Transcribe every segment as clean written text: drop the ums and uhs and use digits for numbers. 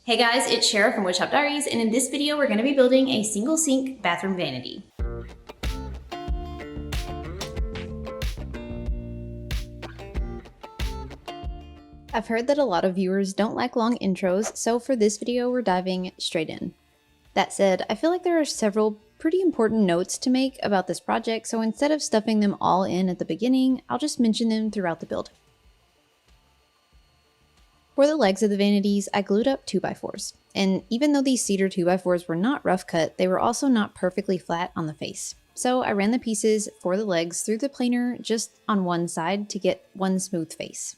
Hey guys, it's Shara from Woodshop Diaries, and in this video we're going to be building a single sink bathroom vanity. I've heard that a lot of viewers don't like long intros, so for this video we're diving straight in. That said, I feel like there are several pretty important notes to make about this project, so instead of stuffing them all in at the beginning, I'll just mention them throughout the build. For the legs of the vanities, I glued up 2x4s, and even though these cedar 2x4s were not rough cut, they were also not perfectly flat on the face. So I ran the pieces for the legs through the planer just on one side to get one smooth face.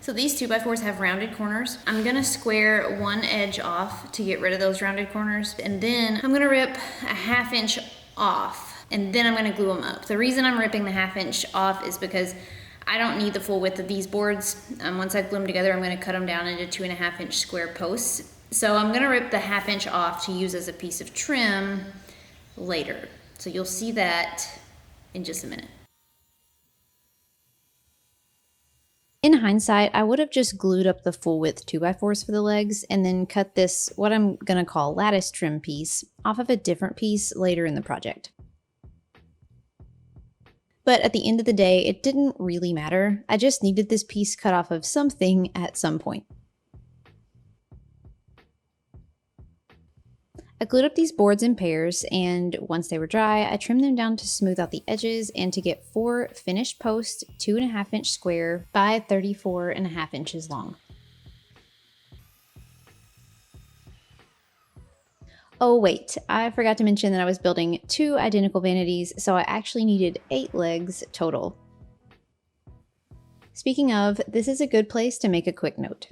So these 2x4s have rounded corners. I'm gonna square one edge off to get rid of those rounded corners, and then I'm gonna rip a 1/2 inch off, and then I'm gonna glue them up. The reason I'm ripping the 1/2 inch off is because I don't need the full width of these boards. Once I glue them together, I'm gonna cut them down into 2.5 inch square posts. So I'm gonna rip the 1/2 inch off to use as a piece of trim later. So you'll see that in just a minute. In hindsight, I would have just glued up the full width 2x4s for the legs and then cut this, what I'm gonna call lattice trim piece, off of a different piece later in the project. But at the end of the day, it didn't really matter. I just needed this piece cut off of something at some point. I glued up these boards in pairs, and once they were dry, I trimmed them down to smooth out the edges and to get 4 finished posts, 2.5 inch square by 34.5 inches long. Oh wait, I forgot to mention that I was building 2 identical vanities, so I actually needed 8 legs total. Speaking of, this is a good place to make a quick note.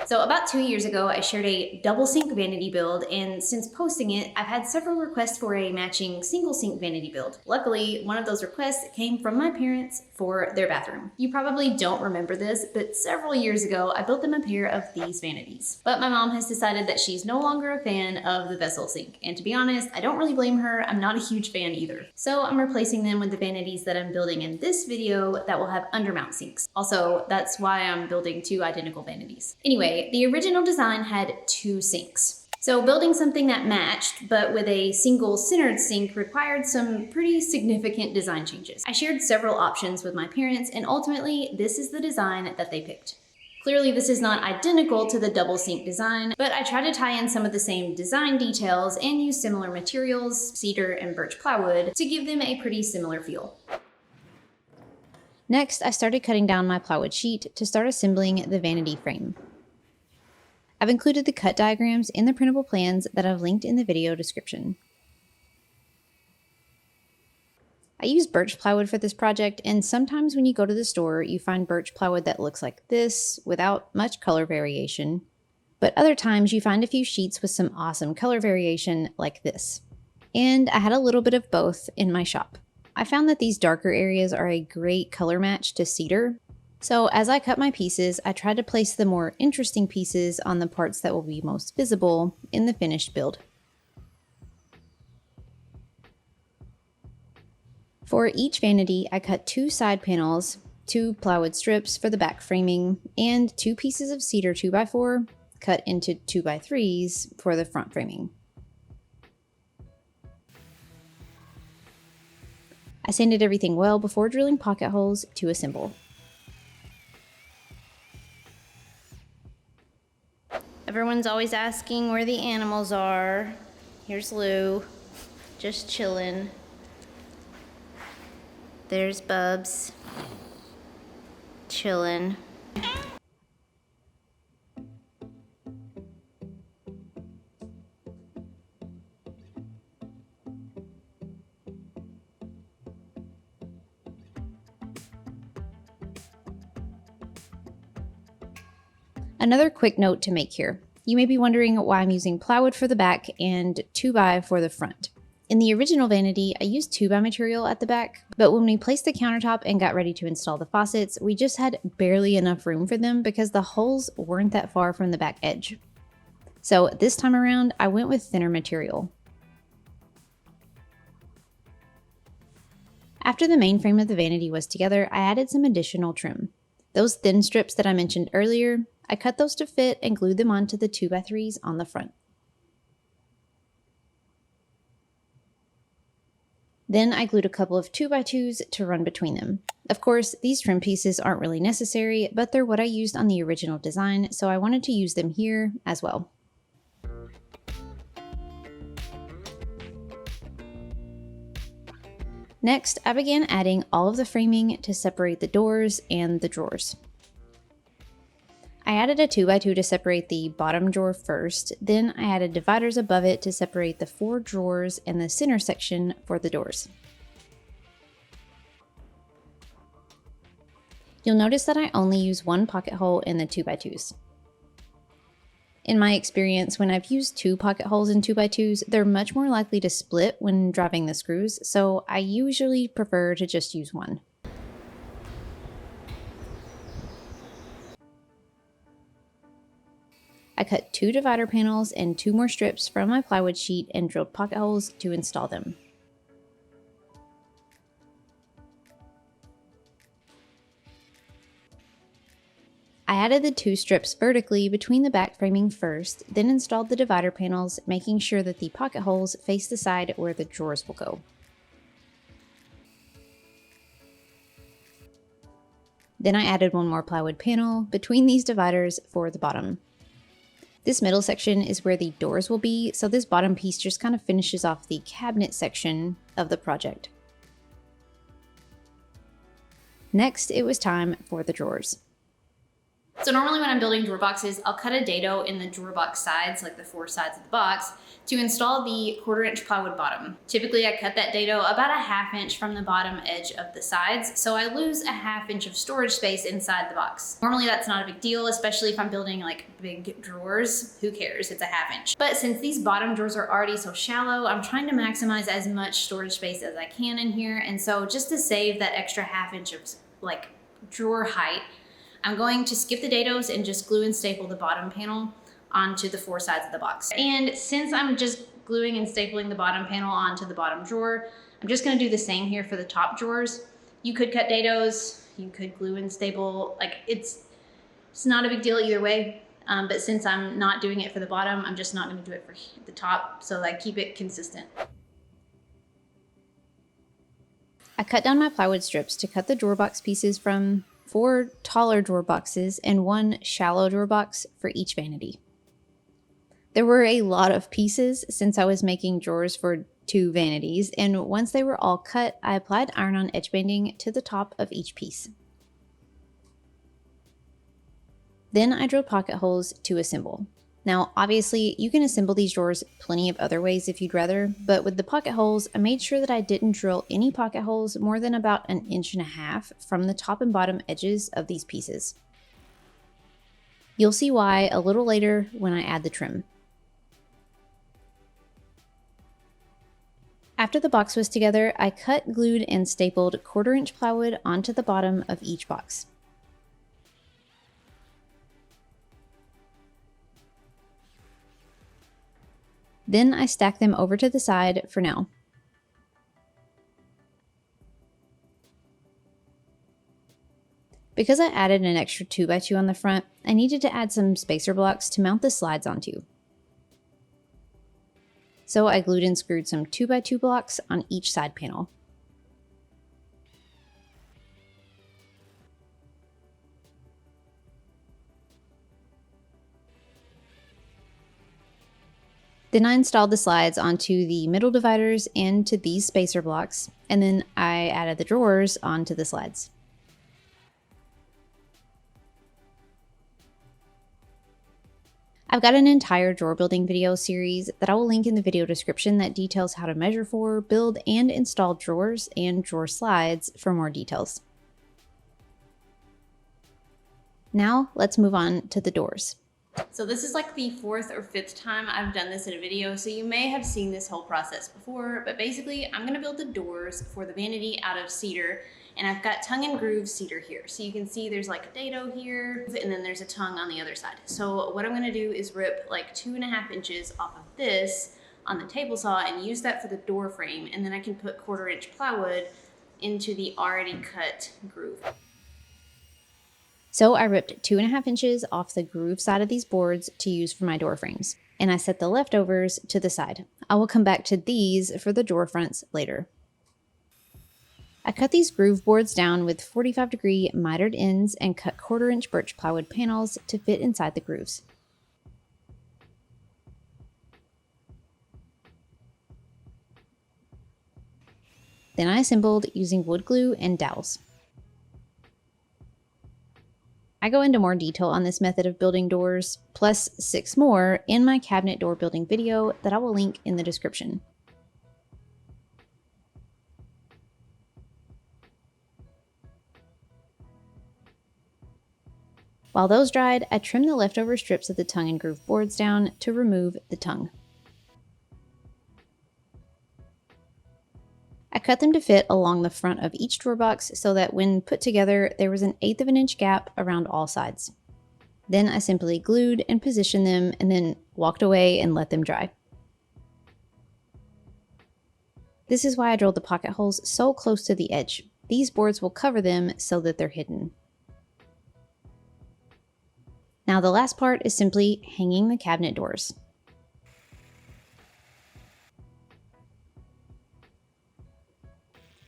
So about 2 years ago, I shared a double sink vanity build, and since posting it, I've had several requests for a matching single sink vanity build. Luckily, one of those requests came from my parents for their bathroom. You probably don't remember this, but several years ago, I built them a pair of these vanities. But my mom has decided that she's no longer a fan of the vessel sink, and to be honest, I don't really blame her. I'm not a huge fan either. So I'm replacing them with the vanities that I'm building in this video that will have undermount sinks. Also, that's why I'm building 2 identical vanities. Anyway, the original design had 2 sinks. So building something that matched, but with a single centered sink required some pretty significant design changes. I shared several options with my parents, and ultimately, this is the design that they picked. Clearly, this is not identical to the double sink design, but I tried to tie in some of the same design details and use similar materials, cedar and birch plywood, to give them a pretty similar feel. Next, I started cutting down my plywood sheet to start assembling the vanity frame. I've included the cut diagrams in the printable plans that I've linked in the video description. I use birch plywood for this project, and sometimes when you go to the store, you find birch plywood that looks like this without much color variation, but other times you find a few sheets with some awesome color variation like this. And I had a little bit of both in my shop. I found that these darker areas are a great color match to cedar. So as I cut my pieces, I tried to place the more interesting pieces on the parts that will be most visible in the finished build. For each vanity, I cut 2 side panels, 2 plywood strips for the back framing, and 2 pieces of cedar 2x4 cut into 2x3s for the front framing. I sanded everything well before drilling pocket holes to assemble. Everyone's always asking where the animals are. Here's Lou, just chilling. There's Bubs, chilling. Another quick note to make here. You may be wondering why I'm using plywood for the back and 2x for the front. In the original vanity, I used 2x material at the back, but when we placed the countertop and got ready to install the faucets, we just had barely enough room for them because the holes weren't that far from the back edge. So this time around, I went with thinner material. After the main frame of the vanity was together, I added some additional trim. Those thin strips that I mentioned earlier, I cut those to fit and glued them onto the 2x3s on the front. Then I glued a couple of 2x2s to run between them. Of course, these trim pieces aren't really necessary, but they're what I used on the original design, so I wanted to use them here as well. Next, I began adding all of the framing to separate the doors and the drawers. I added a 2x2 to separate the bottom drawer first, then I added dividers above it to separate the 4 drawers and the center section for the doors. You'll notice that I only use one pocket hole in the 2x2s. In my experience, when I've used 2 pocket holes in 2x2s, they're much more likely to split when driving the screws, so I usually prefer to just use one. I cut 2 divider panels and 2 more strips from my plywood sheet and drilled pocket holes to install them. I added the 2 strips vertically between the back framing first, then installed the divider panels, making sure that the pocket holes face the side where the drawers will go. Then I added 1 more plywood panel between these dividers for the bottom. This middle section is where the doors will be, so this bottom piece just kind of finishes off the cabinet section of the project. Next, it was time for the drawers. So normally when I'm building drawer boxes, I'll cut a dado in the drawer box sides, like the 4 sides of the box, to install the 1/4 inch plywood bottom. Typically I cut that dado about a 1/2 inch from the bottom edge of the sides, so I lose a 1/2 inch of storage space inside the box. Normally that's not a big deal, especially if I'm building like big drawers. Who cares? It's a 1/2 inch. But since these bottom drawers are already so shallow, I'm trying to maximize as much storage space as I can in here, and so just to save that extra 1/2 inch of like drawer height, I'm going to skip the dados and just glue and staple the bottom panel onto the 4 sides of the box. And since I'm just gluing and stapling the bottom panel onto the bottom drawer, I'm just gonna do the same here for the top drawers. You could cut dados, you could glue and staple, like it's not a big deal either way. But since I'm not doing it for the bottom, I'm just not gonna do it for the top, so I keep it consistent. I cut down my plywood strips to cut the drawer box pieces from 4 taller drawer boxes and 1 shallow drawer box for each vanity. There were a lot of pieces since I was making drawers for 2 vanities, and once they were all cut, I applied iron-on edge banding to the top of each piece. Then I drilled pocket holes to assemble. Now, obviously, you can assemble these drawers plenty of other ways if you'd rather, but with the pocket holes, I made sure that I didn't drill any pocket holes more than about 1.5 inches from the top and bottom edges of these pieces. You'll see why a little later when I add the trim. After the box was together, I cut, glued, and stapled 1/4 inch plywood onto the bottom of each box. Then I stack them over to the side for now. Because I added an extra 2x2 on the front, I needed to add some spacer blocks to mount the slides onto. So I glued and screwed some 2x2 blocks on each side panel. Then I installed the slides onto the middle dividers and to these spacer blocks, and then I added the drawers onto the slides. I've got an entire drawer building video series that I will link in the video description that details how to measure for, build, and install drawers and drawer slides for more details. Now let's move on to the doors. So this is like the 4th or 5th time I've done this in a video, so you may have seen this whole process before, but basically I'm gonna build the doors for the vanity out of cedar, and I've got tongue and groove cedar here. So you can see there's like a dado here, and then there's a tongue on the other side. So what I'm gonna do is rip like 2.5 inches off of this on the table saw and use that for the door frame, and then I can put 1/4 inch plywood into the already cut groove. So I ripped 2.5 inches off the groove side of these boards to use for my door frames, and I set the leftovers to the side. I will come back to these for the door fronts later. I cut these groove boards down with 45-degree mitered ends and cut 1/4-inch birch plywood panels to fit inside the grooves. Then I assembled using wood glue and dowels. I go into more detail on this method of building doors, plus 6 more, in my cabinet door building video that I will link in the description. While those dried, I trimmed the leftover strips of the tongue and groove boards down to remove the tongue. I cut them to fit along the front of each drawer box so that when put together, there was an 1/8 of an inch gap around all sides. Then I simply glued and positioned them and then walked away and let them dry. This is why I drilled the pocket holes so close to the edge. These boards will cover them so that they're hidden. Now the last part is simply hanging the cabinet doors.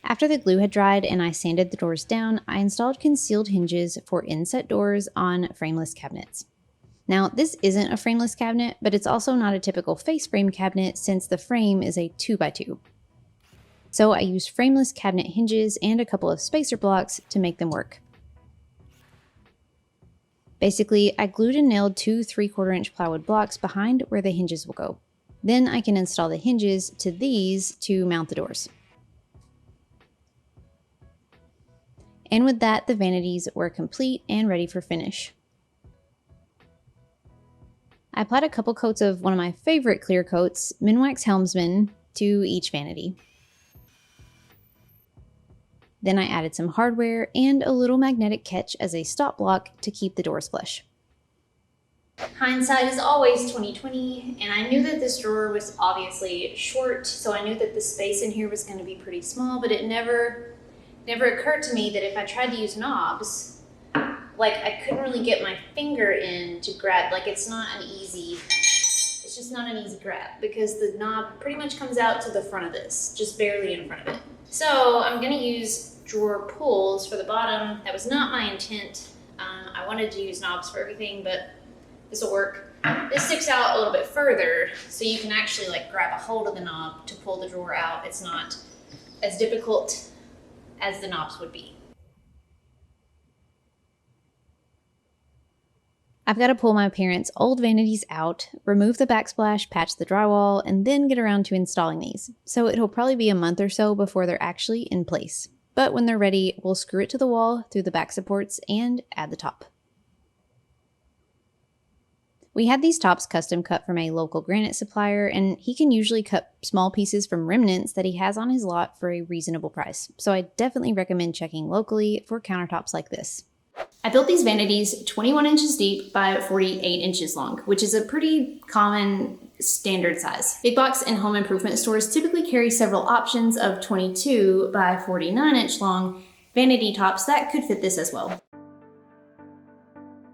After the glue had dried and I sanded the doors down, I installed concealed hinges for inset doors on frameless cabinets. Now this isn't a frameless cabinet, but it's also not a typical face frame cabinet since the frame is a 2x2. So I used frameless cabinet hinges and a couple of spacer blocks to make them work. Basically, I glued and nailed 2 3/4-inch plywood blocks behind where the hinges will go. Then I can install the hinges to these to mount the doors. And with that, the vanities were complete and ready for finish. I applied a couple coats of one of my favorite clear coats, Minwax Helmsman, to each vanity. Then I added some hardware and a little magnetic catch as a stop block to keep the doors flush. Hindsight is always 20/20, and I knew that this drawer was obviously short, so I knew that the space in here was going to be pretty small, but it never occurred to me that if I tried to use knobs, like I couldn't really get my finger in to grab, like it's just not an easy grab because the knob pretty much comes out to the front of this, just barely in front of it. So I'm going to use drawer pulls for the bottom. That was not my intent. I wanted to use knobs for everything, but this will work. This sticks out a little bit further, so you can actually like grab a hold of the knob to pull the drawer out. It's not as difficult as the knobs would be. I've got to pull my parents' old vanities out, remove the backsplash, patch the drywall, and then get around to installing these. So it'll probably be a month or so before they're actually in place. But when they're ready, we'll screw it to the wall through the back supports and add the top. We had these tops custom cut from a local granite supplier, and he can usually cut small pieces from remnants that he has on his lot for a reasonable price. So I definitely recommend checking locally for countertops like this. I built these vanities 21 inches deep by 48 inches long, which is a pretty common standard size. Big box and home improvement stores typically carry several options of 22 by 49 inch long vanity tops that could fit this as well.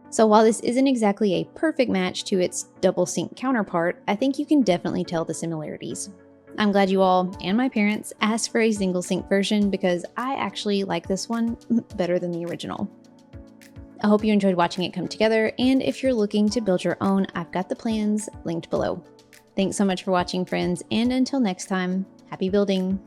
So while this isn't exactly a perfect match to its double sink counterpart, I think you can definitely tell the similarities. I'm glad you all, and my parents, asked for a single sink version because I actually like this one better than the original. I hope you enjoyed watching it come together, and if you're looking to build your own, I've got the plans linked below. Thanks so much for watching, friends, and until next time, happy building!